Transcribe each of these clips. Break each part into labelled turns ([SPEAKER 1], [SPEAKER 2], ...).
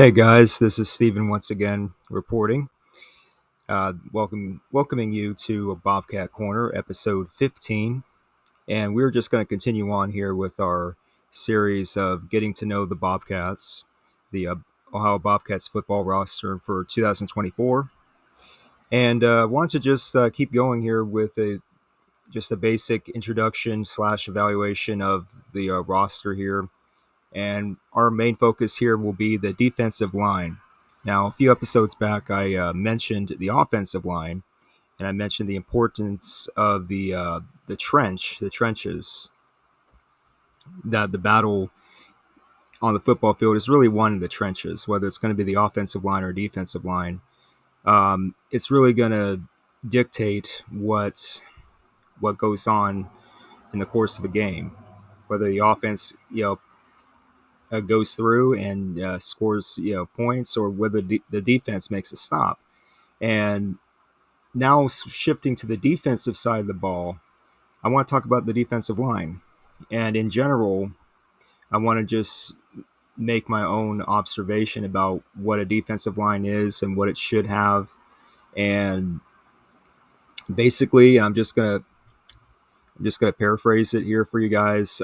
[SPEAKER 1] Hey guys, this is Steven once again reporting. Welcoming you to a Bobcat Corner, episode 15, and we're just going to continue on here with our series of getting to know the Bobcats, the Ohio Bobcats football roster for 2024, and want to just keep going here with a basic introduction slash evaluation of the roster here. And our main focus here will be the defensive line. Now, a few episodes back, I mentioned the offensive line, and I mentioned the importance of the trenches. That the battle on the football field is really won in the trenches, whether it's going to be the offensive line or defensive line. It's really going to dictate what goes on in the course of a game, whether the offense, goes through and scores points, or whether the defense makes a stop. And now shifting to the defensive side of the ball, I want to talk about the defensive line. And in general, I want to just make my own observation about what a defensive line is and what it should have. And basically, I'm just gonna paraphrase it here for you guys.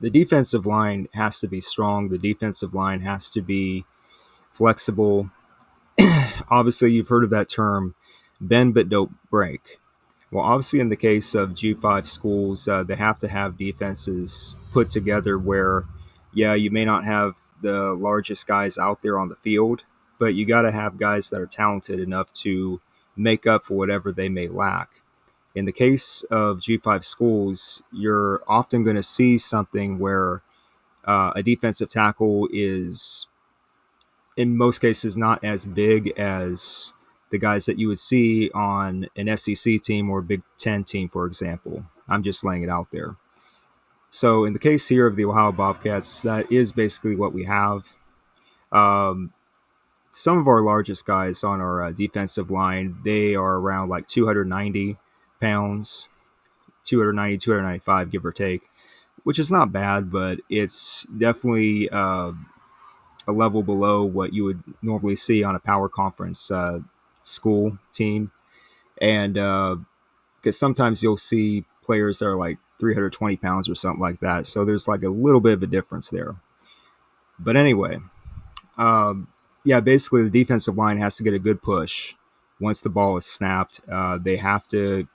[SPEAKER 1] The defensive line has to be strong. The defensive line has to be flexible. Obviously, you've heard of that term, bend but don't break. Well, obviously, in the case of G5 schools, they have to have defenses put together where, yeah, you may not have the largest guys out there on the field, but you got to have guys that are talented enough to make up for whatever they may lack. In the case of G5 schools, you're often going to see something where a defensive tackle is, in most cases, not as big as the guys that you would see on an SEC team or a Big Ten team, for example. I'm just laying it out there. So in the case here of the Ohio Bobcats, that is basically what we have. Um, some of our largest guys on our defensive line, they are around like 290 pounds, 290, 295, give or take, which is not bad, but it's definitely a level below what you would normally see on a power conference school team. And because sometimes you'll see players that are like 320 pounds or something like that. So there's like a little bit of a difference there. But anyway, um, yeah, basically the defensive line has to get a good push once the ball is snapped. They have to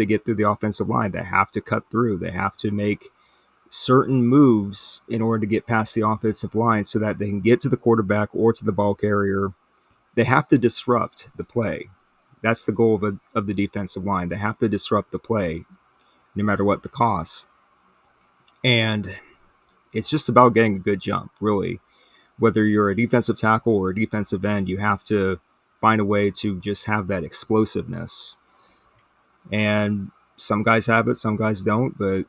[SPEAKER 1] get through the offensive line. They have to cut through. They have to make certain moves in order to get past the offensive line so that they can get to the quarterback or to the ball carrier. They have to disrupt the play. That's the goal of the defensive line. They have to disrupt the play no matter what the cost. And it's just about getting a good jump, really. Whether you're a defensive tackle or a defensive end, you have to find a way to just have that explosiveness. And some guys have it, some guys don't, but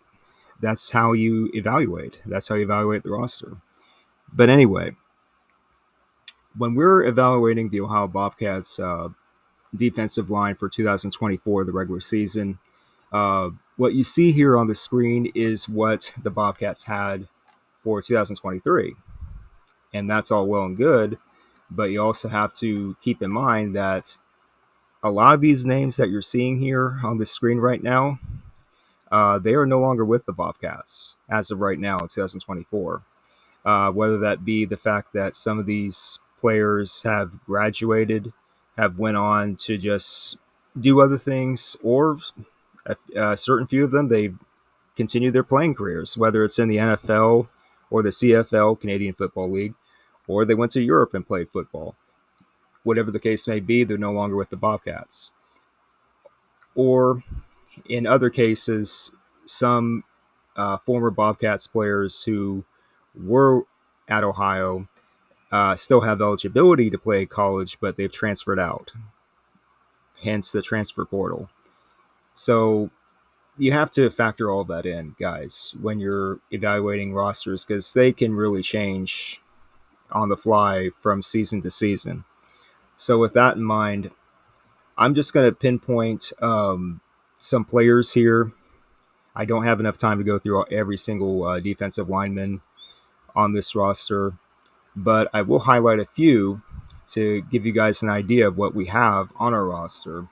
[SPEAKER 1] that's how you evaluate. That's how you evaluate the roster. But anyway, when we're evaluating the Ohio Bobcats defensive line for 2024, the regular season, what you see here on the screen is what the Bobcats had for 2023. And that's all well and good, but you also have to keep in mind that a lot of these names that you're seeing here on the screen right now, they are no longer with the Bobcats as of right now in 2024. Whether that be the fact that some of these players have graduated, have went on to just do other things, or a certain few of them, they continue their playing careers, whether it's in the NFL or the CFL, Canadian Football League, or they went to Europe and played football. Whatever the case may be, they're no longer with the Bobcats. Or in other cases, some former Bobcats players who were at Ohio still have eligibility to play college, but they've transferred out, hence the transfer portal. So you have to factor all that in, guys, when you're evaluating rosters, because they can really change on the fly from season to season. So with that in mind, I'm just going to pinpoint some players here. I don't have enough time to go through every single defensive lineman on this roster, but I will highlight a few to give you guys an idea of what we have on our roster.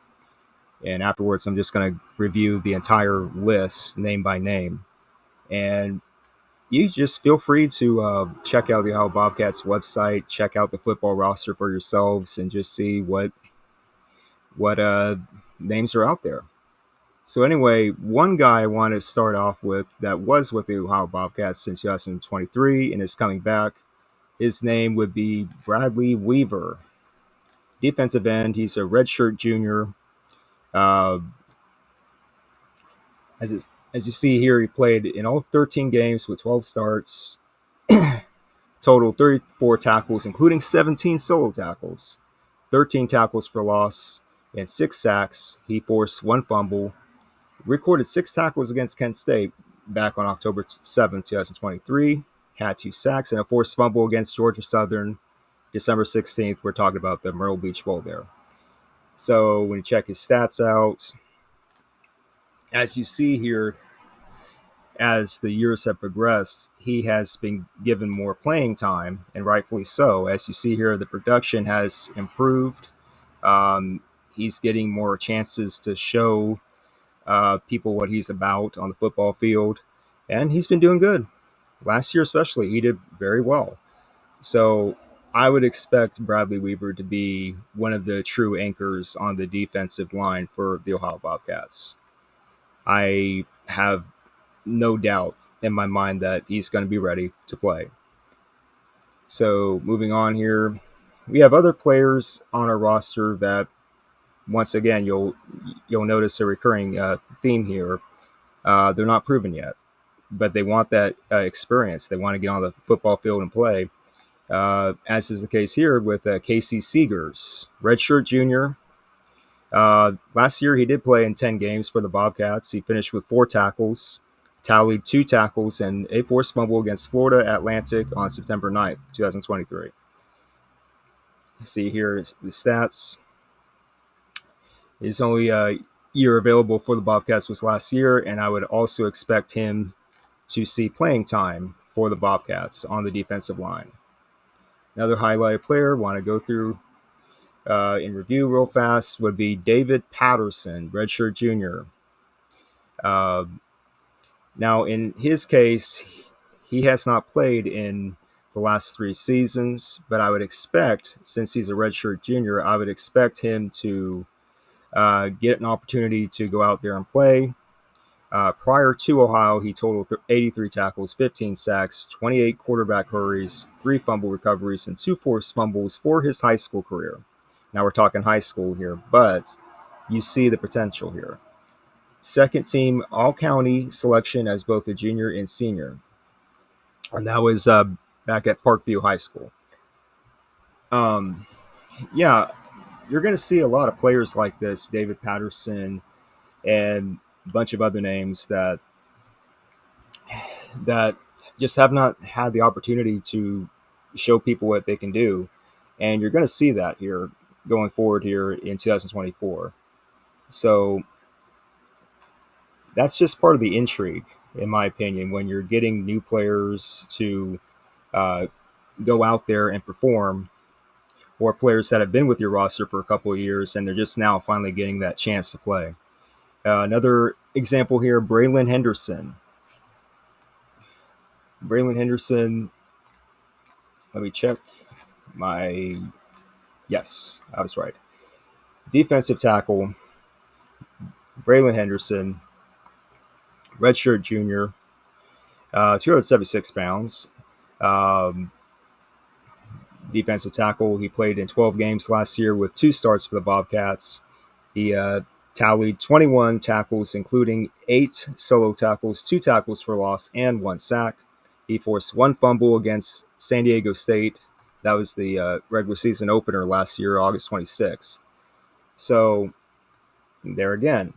[SPEAKER 1] And afterwards, I'm just going to review the entire list name by name. And you just feel free to check out the Ohio Bobcats website, check out the football roster for yourselves, and just see what names are out there. So anyway, one guy I want to start off with that was with the Ohio Bobcats since 2023 and is coming back. His name would be Bradley Weaver, defensive end. He's a redshirt junior. Uh, as you see here, he played in all 13 games with 12 starts, total 34 tackles, including 17 solo tackles, 13 tackles for loss, and 6 sacks. He forced 1 fumble, recorded 6 tackles against Kent State back on October 7, 2023, had 2 sacks and a forced fumble against Georgia Southern December 16th. We're talking about the Myrtle Beach Bowl there. So when you check his stats out, as you see here, as the years have progressed, he has been given more playing time, and rightfully so. As you see here, the production has improved. He's getting more chances to show people what he's about on the football field, and he's been doing good. Last year especially, he did very well. So I would expect Bradley Weaver to be one of the true anchors on the defensive line for the Ohio Bobcats. I have no doubt in my mind that he's going to be ready to play. So moving on here, we have other players on our roster that, once again, you'll notice a recurring theme here. They're not proven yet, but they want that experience. They want to get on the football field and play, as is the case here with Casey Seegers, redshirt junior. Last year, he did play in 10 games for the Bobcats. He finished with 4 tackles, tallied 2 tackles, and a forced fumble against Florida Atlantic on September 9th, 2023. See here the stats. His only year available for the Bobcats was last year, and I would also expect him to see playing time for the Bobcats on the defensive line. Another highlighted player want to go through in review real fast would be David Patterson, redshirt junior. Now, in his case, he has not played in the last 3 seasons, but I would expect, since he's a redshirt junior, I would expect him to get an opportunity to go out there and play. Prior to Ohio, he totaled 83 tackles, 15 sacks, 28 quarterback hurries, 3 fumble recoveries, and 2 forced fumbles for his high school career. Now we're talking high school here, but you see the potential here. Second team all-county selection as both a junior and senior. And that was back at Parkview High School. Yeah, you're going to see a lot of players like this, David Patterson and a bunch of other names that just have not had the opportunity to show people what they can do. And you're going to see that here going forward here in 2024. So that's just part of the intrigue, in my opinion, when you're getting new players to go out there and perform, or players that have been with your roster for a couple of years and they're just now finally getting that chance to play. Another example here, Braylon Henderson. Braylon Henderson, let me check my, yes, I was right. Defensive tackle, Braylon Henderson, redshirt junior, 276 pounds. Defensive tackle. He played in 12 games last year with 2 starts for the Bobcats. He tallied 21 tackles, including 8 solo tackles, 2 tackles for loss, and 1 sack. He forced 1 fumble against San Diego State. That was the regular season opener last year, August 26th. So there again,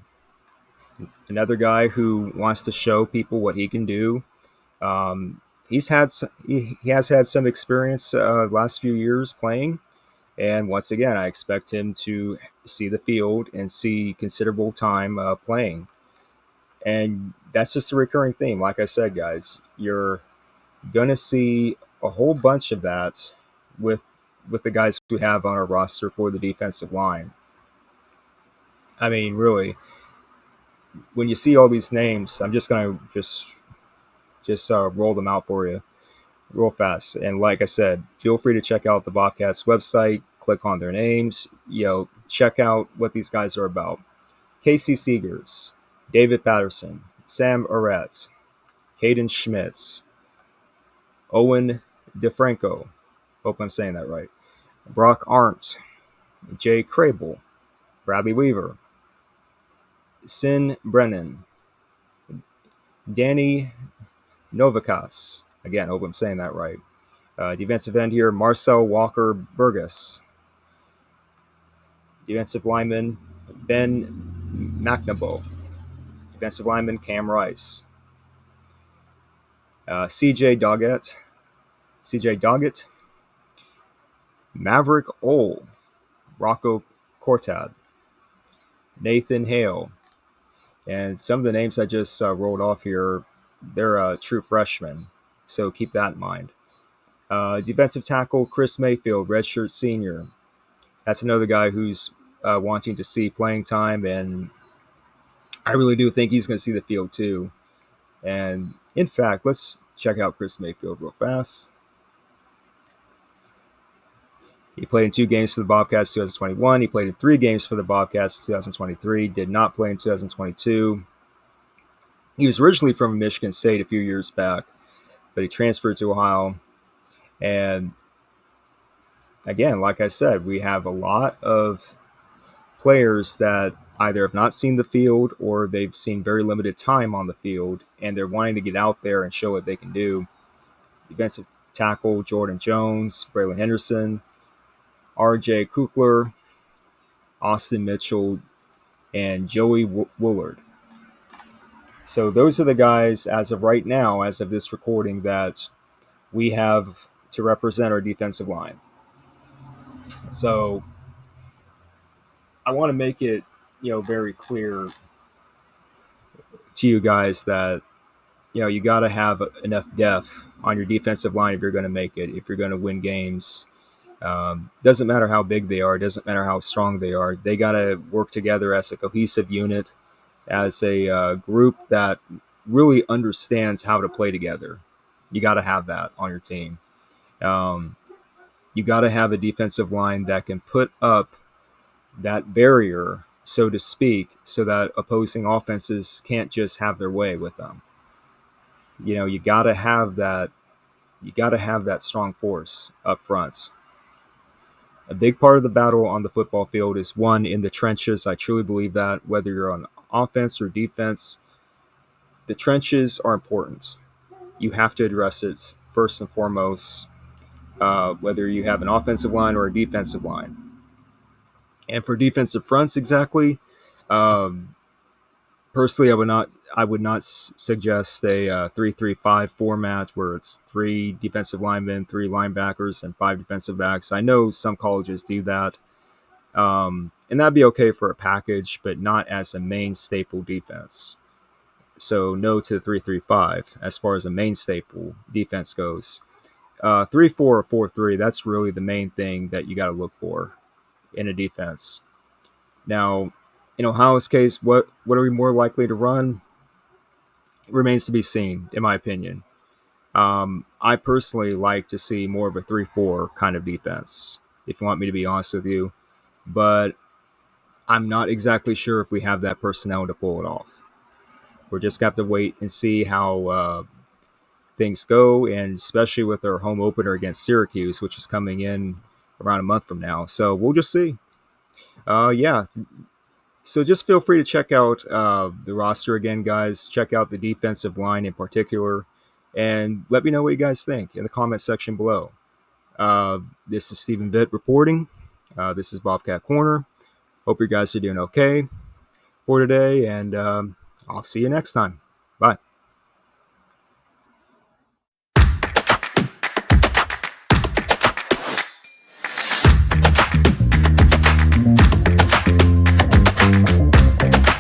[SPEAKER 1] another guy who wants to show people what he can do. He has had some experience last few years playing, and once again, I expect him to see the field and see considerable time playing. And that's just a recurring theme. Like I said, guys, you're Gonna see a whole bunch of that with with the guys we have on our roster for the defensive line. I mean, really, when you see all these names, I'm just gonna just roll them out for you real fast. And like I said, feel free to check out the Bobcats website, click on their names, check out what these guys are about. Casey Seegers, David Patterson, Sam Arett, Caden Schmitz, Owen DeFranco, hope I'm saying that right, Brock Arndt, Jay Crable, Bradley Weaver, Sin Brennan, Danny Novikas, again, hope I'm saying that right. Defensive end here, Marcel Walker Burgess. Defensive lineman, Ben McNabo. Defensive lineman, Cam Rice. CJ Doggett, Maverick Ole, Rocco Cortad, Nathan Hale. And some of the names I just rolled off here, they're true freshmen, so keep that in mind. Defensive tackle, Chris Mayfield, redshirt senior. That's another guy who's wanting to see playing time, and I really do think he's going to see the field too. And in fact, let's check out Chris Mayfield real fast. He played in 2 games for the Bobcats 2021. He played in 3 games for the Bobcats 2023. Did not play in 2022. He was originally from Michigan State a few years back, but he transferred to Ohio. And again, like I said, we have a lot of players that either have not seen the field or they've seen very limited time on the field, and they're wanting to get out there and show what they can do. Defensive tackle Jordan Jones, Braylon Henderson, R.J. Kukler, Austin Mitchell, and Joey Woolard. So those are the guys, as of right now, as of this recording, that we have to represent our defensive line. So I want to make it, very clear to you guys that, you got to have enough depth on your defensive line if you're going to make it, if you're going to win games. Doesn't matter how big they are, doesn't matter how strong they are. They got to work together as a cohesive unit, as a group that really understands how to play together. You got to have that on your team. You got to have a defensive line that can put up that barrier, so to speak, so that opposing offenses can't just have their way with them. You got to have that. You got to have that strong force up front. A big part of the battle on the football field is won in the trenches. I truly believe that. Whether you're on offense or defense, the trenches are important. You have to address it first and foremost, whether you have an offensive line or a defensive line. And for defensive fronts, exactly. Personally, I would not suggest a 3-3-5 format where it's 3 defensive linemen, 3 linebackers, and 5 defensive backs. I know some colleges do that, and that'd be okay for a package, but not as a main staple defense. So no to 3-3-5 as far as a main staple defense goes. 3-4 or 4-3, that's really the main thing that you got to look for in a defense. Now, in Ohio's case, what are we more likely to run? It remains to be seen, in my opinion. I personally like to see more of a 3-4 kind of defense, if you want me to be honest with you. But I'm not exactly sure if we have that personnel to pull it off. We're just going to have to wait and see how things go, and especially with our home opener against Syracuse, which is coming in around a month from now. So we'll just see. Yeah. So just feel free to check out the roster again, guys. Check out the defensive line in particular, and let me know what you guys think in the comment section below. This is Stephen Vitt reporting. This is Bobcat Corner. Hope you guys are doing okay for today, and I'll see you next time. Bye.